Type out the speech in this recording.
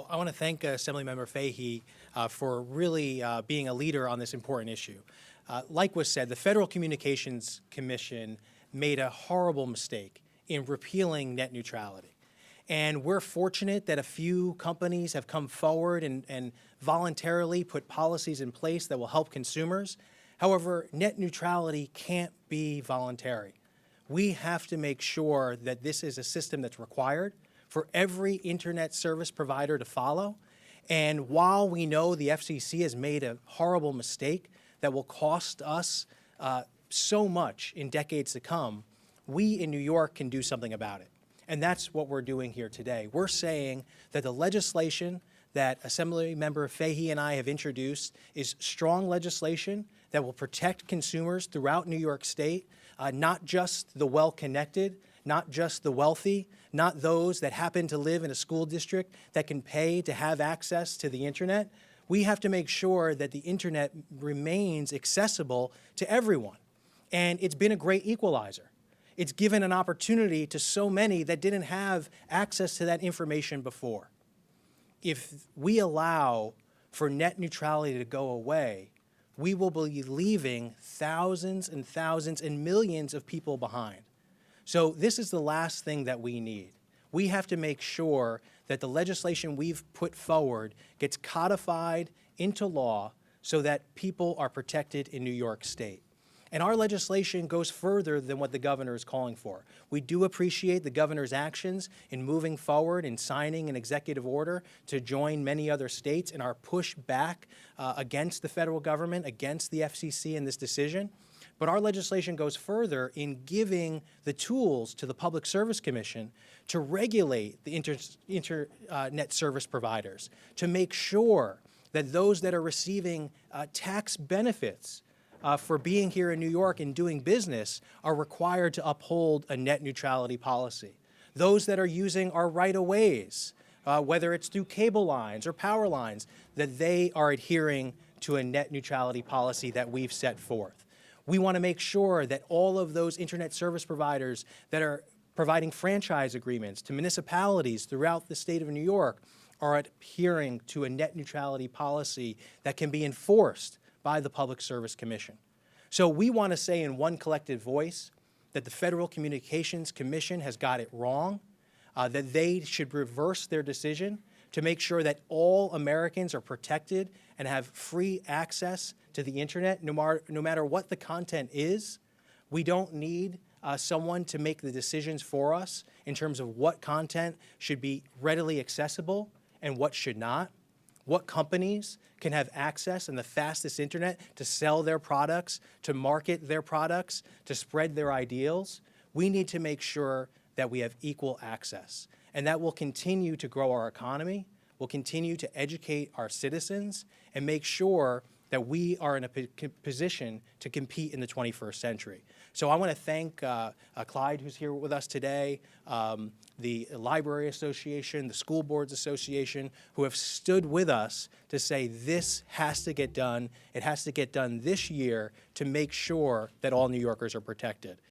I want to thank Assemblymember Fahy for really being a leader on this important issue. Like was said, the Federal Communications Commission made a horrible mistake in repealing net neutrality. And we're fortunate that a few companies have come forward and voluntarily put policies in place that will help consumers. However, net neutrality can't be voluntary. We have to make sure that this is a system that's required for every internet service provider to follow. And while we know the FCC has made a horrible mistake that will cost us so much in decades to come, we in New York can do something about it. And that's what we're doing here today. We're saying that the legislation that Assemblymember Fahy and I have introduced is strong legislation that will protect consumers throughout New York State, not just the well-connected, not just the wealthy, not those that happen to live in a school district that can pay to have access to the internet. We have to make sure that the internet remains accessible to everyone. And it's been a great equalizer. It's given an opportunity to so many that didn't have access to that information before. If we allow for net neutrality to go away, we will be leaving thousands and thousands and millions of people behind. So this is the last thing that we need. We have to make sure that the legislation we've put forward gets codified into law so that people are protected in New York State. And our legislation goes further than what the governor is calling for. We do appreciate the governor's actions in moving forward and signing an executive order to join many other states in our push back against the federal government, against the FCC in this decision. But our legislation goes further in giving the tools to the Public Service Commission to regulate the internet service providers, to make sure that those that are receiving tax benefits for being here in New York and doing business are required to uphold a net neutrality policy. Those that are using our right-of-ways, whether it's through cable lines or power lines, that they are adhering to a net neutrality policy that we've set forth. We want to make sure that all of those internet service providers that are providing franchise agreements to municipalities throughout the state of New York are adhering to a net neutrality policy that can be enforced by the Public Service Commission. So we want to say in one collective voice that the Federal Communications Commission has got it wrong, that they should reverse their decision to make sure that all Americans are protected and have free access to the internet, no matter what the content is. We don't need someone to make the decisions for us in terms of what content should be readily accessible and what should not. What companies can have access and the fastest internet to sell their products, to market their products, to spread their ideals. We need to make sure that we have equal access. And that will continue to grow our economy, will continue to educate our citizens, and make sure that we are in a position to compete in the 21st century. So I want to thank Clyde, who's here with us today, the Library Association, the School Boards Association, who have stood with us to say this has to get done. It has to get done this year to make sure that all New Yorkers are protected.